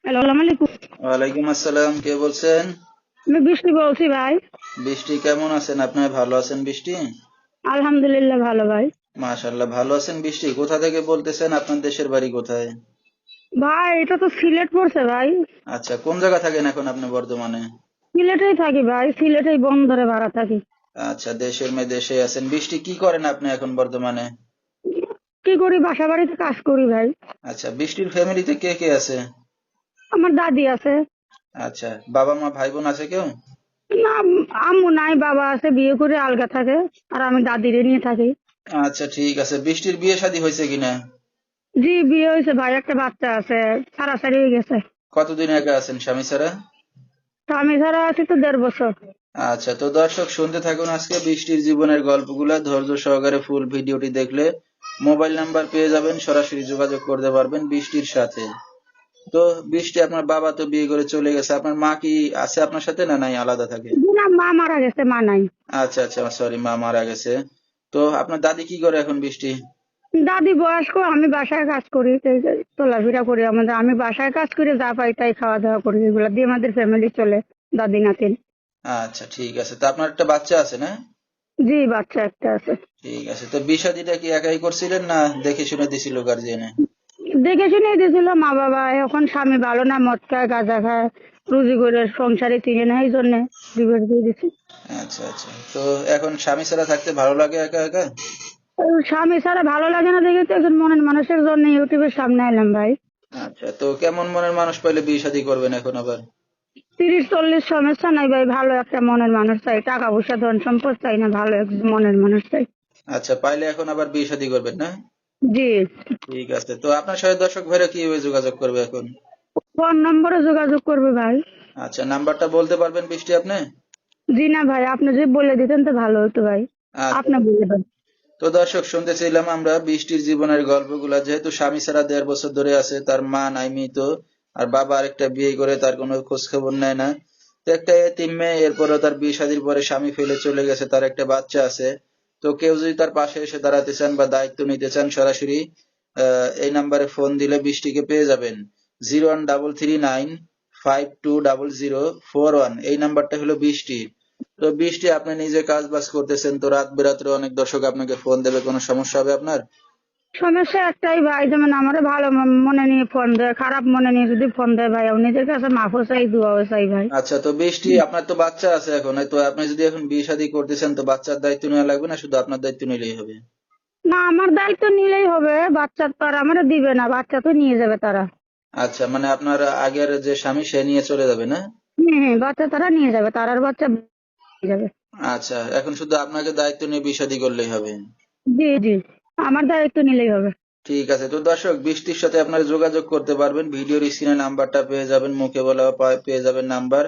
Hello, আসসালামু আলাইকুম। ওয়ালাইকুম আসসালাম, কে বলছেন? আমি বৃষ্টি বলছি ভাই। বৃষ্টি, কেমন আছেন? আপনি ভালো আছেন বৃষ্টি? আলহামদুলিল্লাহ ভালো ভাই। মাশাআল্লাহ, ভালো আছেন বৃষ্টি। কোথা থেকে বলতেছেন? আপনার দেশের বাড়ি কোথায়? ভাই এটা তো সিলেট পড়ছে ভাই। আচ্ছা, কোন জায়গা থাকেন এখন আপনি বর্তমানে? সিলেটেই থাকি ভাই, সিলেটেই বন্দরে ভাড়া থাকি। আচ্ছা, দেশের মেয়ে দেশে আছেন। বৃষ্টি, কি করেন আপনি এখন বর্তমানে? কি করি, বাসা বাড়িতে কাজ করি ভাই। আচ্ছা, বৃষ্টির ফ্যামিলিতে কে কে আছে? আমার দাদি আছে। আচ্ছা, বাবা মা ভাই বোন আছে কেউ? না, আম্মু নাই, বাবা আছে, বিয়ে করে আলগা থাকে। আর আমি দাদিরে নিয়ে থাকি। আচ্ছা, ঠিক আছে। বৃষ্টির বিয়ে শাদী হয়েছে কিনা? জি, বিয়ে হয়েছে ভাই, একটা বাচ্চা আছে। ছাড়াছাড়ি হয়ে গেছে। কতদিন আগে আছেন স্বামী ছাড়া? স্বামী ছাড়া আছি তো 1.5 বছর। আচ্ছা, তো দর্শক শুনতে থাকুন আজকে বৃষ্টির জীবনের গল্পগুলা। ধৈর্য সহকারে ফুল ভিডিওটি দেখলে মোবাইল নাম্বার পেয়ে যাবেন, সরাসরি যোগাযোগ করতে পারবেন বৃষ্টির সাথে। তো বৃষ্টি, আপনার বাবা তো বিয়ে করে চলে গেছে, আপনার মা কি আছে আপনার সাথে না নাই আলাদা থাকে? জি না, মা মারা গেছে, মা নাই। আচ্ছা আচ্ছা, সরি, মা মারা গেছে। তো আপনার দাদি কি করে এখন বৃষ্টি? দাদি বয়স্ক, আমি বাসায় কাজ করি, এই যে চলাফেরা করি। আমি বাসায় কাজ করে যা পাই তাই খাওয়া দাওয়া করি, এগুলা দিয়ে আমাদের ফ্যামিলি চলে। দাদি নাতিন। আচ্ছা, ঠিক আছে। তো আপনার একটা বাচ্চা আছে না? জি, বাচ্চা একটা আছে। ঠিক আছে। তো বিয়ে শাদীটা কি একাই করছিলেন না দেখে শুনে দিছিল গার্জিয়ানে? দেখে শুনে দিয়েছিল মা বাবা, এখন স্বামী ভালো না, মদ খায় গাঁজা খায়, রুজি করে সংসারে টিকে না, এই জন্য ডিভোর্স দিয়ে দিচ্ছি। আচ্ছা আচ্ছা। তো এখন স্বামী ছাড়া থাকতে ভালো লাগে একা একা? স্বামী ছাড়া ভালো লাগে না দেখে তো একজন মনের মানুষের জন্য ইউটিউবের সামনে এলাম ভাই। আচ্ছা, তো কেমন মনের মানুষ পাইলে বিয়ে শাদী করবেন এখন আবার? 30-40 সমস্যা নাই ভাই, ভালো একটা মনের মানুষ চাই, টাকা পয়সা ধন সম্পদ চাই না, ভালো একজন মনের মানুষ চাই। আচ্ছা, পাইলে এখন আবার বিয়ে শাদী করবেন না? জি। ঠিক আছে। তো আপনার সাথে দর্শক ভাইরা কিভাবে যোগাযোগ করবে এখন? ফোন নম্বরে যোগাযোগ করবে ভাই। আচ্ছা, নাম্বারটা বলতে পারবেন বৃষ্টি আপনি? জি না ভাই, আপনি যদি বলে দিতেন তো ভালো হতো ভাই। আচ্ছা। আপনি বলে দেন। তো দর্শক শুনতেছিলাম আমরা বৃষ্টির জীবনের গল্পগুলা। যেহেতু স্বামী ছাড়া 1.5 বছর ধরে আছে, তার মা নাই মৃত, আর বাবা আরেকটা বিয়ে করে তার কোনো খোঁজ খবর নেয় না। তো একটা এতিম মেয়ে, এরপরও তার বিয়ে শাদীর পরে স্বামী ফেলে চলে গেছে, তার একটা বাচ্চা আছে। তো কেউ যদি তার পাশে এসে দাঁড়াতে চান বা দায়িত্ব নিতে চান, সরাসরি এই নাম্বারে ফোন দিলে বৃষ্টিকে পেয়ে যাবেন। 01339520041, এই নাম্বারটা হলো বৃষ্টি। তো বৃষ্টি, আপনি নিজে কাজ বাজ করতেছেন, তো রাত বেরাত্রে অনেক দর্শক আপনাকে ফোন দেবে, কোনো সমস্যা হবে আপনার? সমস্যা একটাই ভাই, যেমন আমারে ভালো মনে নিয়ে ফোন দেয়, খারাপ মনে নিয়ে যদি ফোন দেয় ভাই, আমি নিজের কাছে মাফও চাই, দোয়াও চাই ভাই। আচ্ছা, তো বৃষ্টি, আপনার তো বাচ্চা আছে এখন, তো আপনি যদি এখন বিয়ে শাদী করতেছেন, তো বাচ্চার দায়িত্ব নেওয়া লাগবে না, শুধু আপনার দায়িত্ব নিলেই হবে? না, আমার দায়িত্ব নিলেই হবে, বাচ্চা তো আর আমারে দিবে না, বাচ্চা তো নিয়ে যাবে তারা। আচ্ছা, মানে আপনার আগের যে স্বামী সে নিয়ে চলে যাবে না? হ্যাঁ হ্যাঁ, বাচ্চা তারা নিয়ে যাবে, তারার বাচ্চা নিয়ে যাবে। আচ্ছা, এখন শুধু আপনাকে দায়িত্ব নিয়ে বিয়ে শাদী করলেই হবে? জি জি, আমার দায়িত্ব নিলেই হবে। ঠিক আছে। তো দর্শক, বৃষ্টির সাথে আপনারা যোগাযোগ করতে পারবেন, ভিডিওর স্ক্রিনে নাম্বারটা পেয়ে যাবেন, মুখে বলা পেয়ে যাবেন নাম্বার।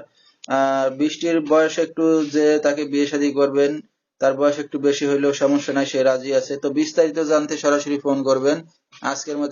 বৃষ্টির বয়স একটু, যে তাকে বিয়ে শাদী করবেন তার বয়স একটু বেশি হইলেও সমস্যা নাই, সে রাজি আছে। তো বিস্তারিত জানতে সরাসরি ফোন করবেন। আজকের মতো